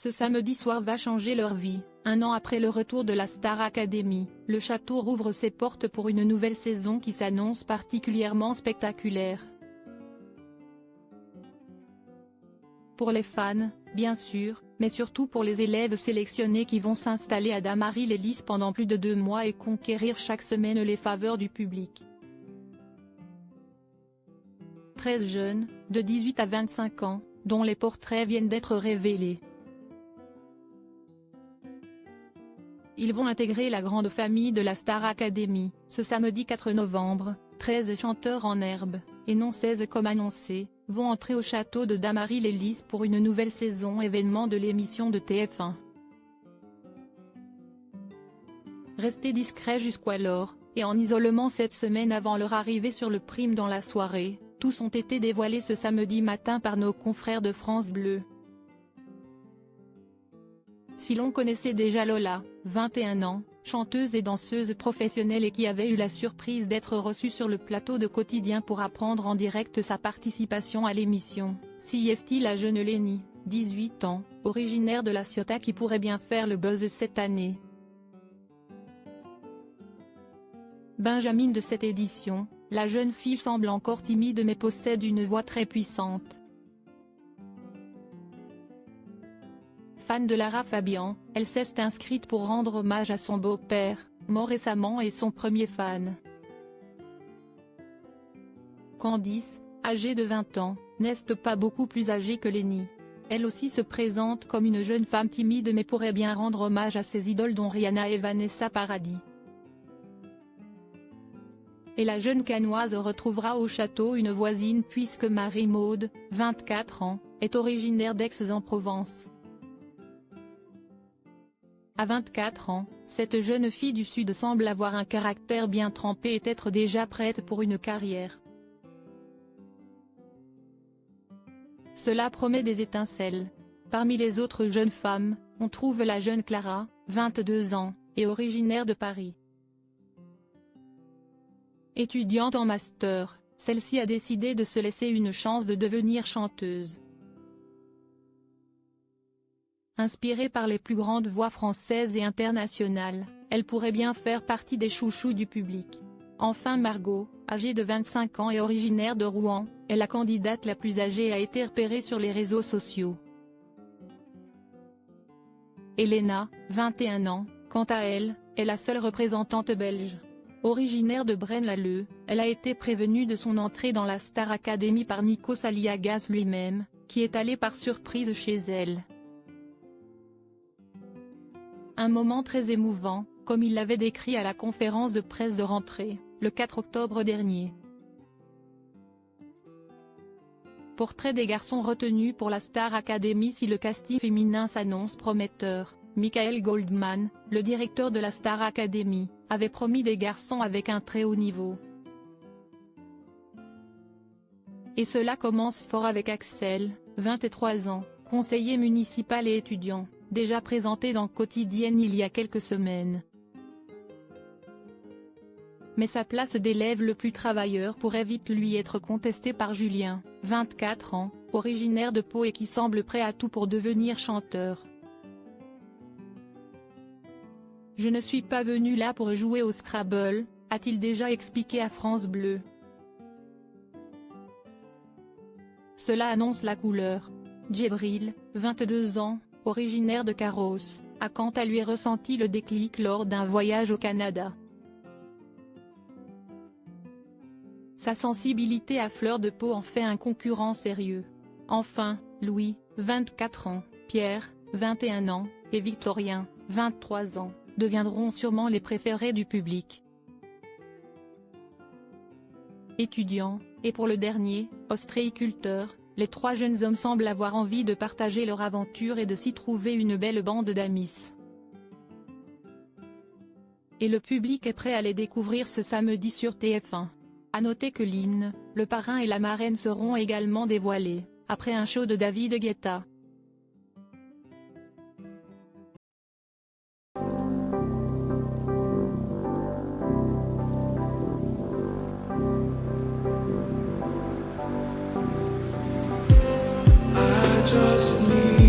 Ce samedi soir va changer leur vie. Un an après le retour de la Star Academy, le château rouvre ses portes pour une nouvelle saison qui s'annonce particulièrement spectaculaire. Pour les fans, bien sûr, mais surtout pour les élèves sélectionnés qui vont s'installer à Damary-les-Lys pendant plus de 2 mois et conquérir chaque semaine les faveurs du public. 13 jeunes, de 18 à 25 ans, dont les portraits viennent d'être révélés. Ils vont intégrer la grande famille de la Star Academy, ce samedi 4 novembre, 13 chanteurs en herbe, et non 16 comme annoncé, vont entrer au château de Damary-les-Lys pour une nouvelle saison événement de l'émission de TF1. Restés discrets jusqu'alors, et en isolement cette semaine avant leur arrivée sur le prime dans la soirée, tous ont été dévoilés ce samedi matin par nos confrères de France Bleu. Si l'on connaissait déjà Lola, 21 ans, chanteuse et danseuse professionnelle et qui avait eu la surprise d'être reçue sur le plateau de Quotidien pour apprendre en direct sa participation à l'émission, si est-il la jeune Lenny, 18 ans, originaire de La Ciotat qui pourrait bien faire le buzz cette année. Benjamin de cette édition, la jeune fille semble encore timide mais possède une voix très puissante. Fan de Lara Fabian, elle s'est inscrite pour rendre hommage à son beau-père, mort récemment et son premier fan. Candice, âgée de 20 ans, n'est pas beaucoup plus âgée que Lenny. Elle aussi se présente comme une jeune femme timide mais pourrait bien rendre hommage à ses idoles dont Rihanna et Vanessa Paradis. Et la jeune Canoise retrouvera au château une voisine puisque Marie-Maude, 24 ans, est originaire d'Aix-en-Provence. À 24 ans, cette jeune fille du Sud semble avoir un caractère bien trempé et être déjà prête pour une carrière. Cela promet des étincelles. Parmi les autres jeunes femmes, on trouve la jeune Clara, 22 ans, et originaire de Paris. Étudiante en master, celle-ci a décidé de se laisser une chance de devenir chanteuse. Inspirée par les plus grandes voix françaises et internationales, elle pourrait bien faire partie des chouchous du public. Enfin Margot, âgée de 25 ans et originaire de Rouen, est la candidate la plus âgée et a été repérée sur les réseaux sociaux. Elena, 21 ans, quant à elle, est la seule représentante belge. Originaire de Braine-l'Alleud, elle a été prévenue de son entrée dans la Star Academy par Nikos Aliagas lui-même, qui est allé par surprise chez elle. Un moment très émouvant, comme il l'avait décrit à la conférence de presse de rentrée, le 4 octobre dernier. Portrait des garçons retenus pour la Star Academy. Si le casting féminin s'annonce prometteur, Michael Goldman, le directeur de la Star Academy, avait promis des garçons avec un très haut niveau. Et cela commence fort avec Axel, 23 ans, conseiller municipal et étudiant, déjà présenté dans Quotidienne il y a quelques semaines. Mais sa place d'élève le plus travailleur pourrait vite lui être contestée par Julien, 24 ans, originaire de Pau et qui semble prêt à tout pour devenir chanteur. « Je ne suis pas venu là pour jouer au Scrabble », a-t-il déjà expliqué à France Bleu. Cela annonce la couleur. Djibril, 22 ans, originaire de Carros, a quant à lui ressenti le déclic lors d'un voyage au Canada. Sa sensibilité à fleur de peau en fait un concurrent sérieux. Enfin, Louis, 24 ans, Pierre, 21 ans, et Victorien, 23 ans, deviendront sûrement les préférés du public. Étudiants, et pour le dernier, ostréiculteur, les 3 jeunes hommes semblent avoir envie de partager leur aventure et de s'y trouver une belle bande d'amis. Et le public est prêt à les découvrir ce samedi sur TF1. À noter que l'hymne, le parrain et la marraine seront également dévoilés, après un show de David Guetta. Just need